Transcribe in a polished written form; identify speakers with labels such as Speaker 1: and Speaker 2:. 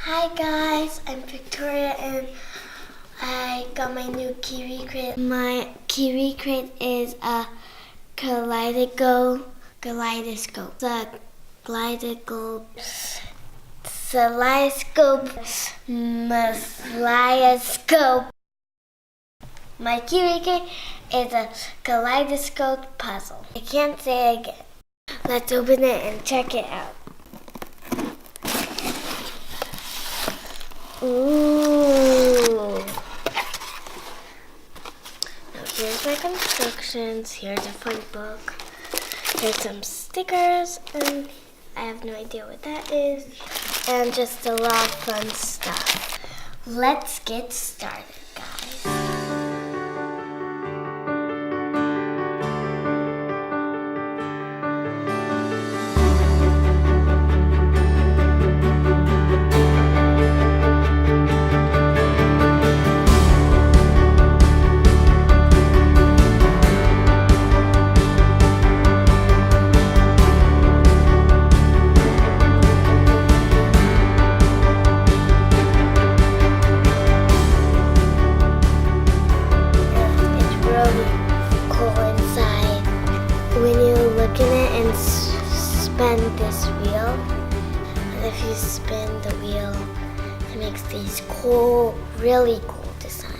Speaker 1: Hi guys, I'm Victoria and I got my new Kiwi Crate. My Kiwi Crate is a Kaleidoscope. The Kaleidoscope. My Kiwi Crate is a Kaleidoscope puzzle. I can't say it again. Let's open it and check it out. Ooh. Now here's my instructions. Here's a fun book. Here's some stickers, and I have no idea what that is. And just a lot of fun stuff. Let's get started, guys. Spin this wheel, and if you spin the wheel, it makes these cool, really cool designs.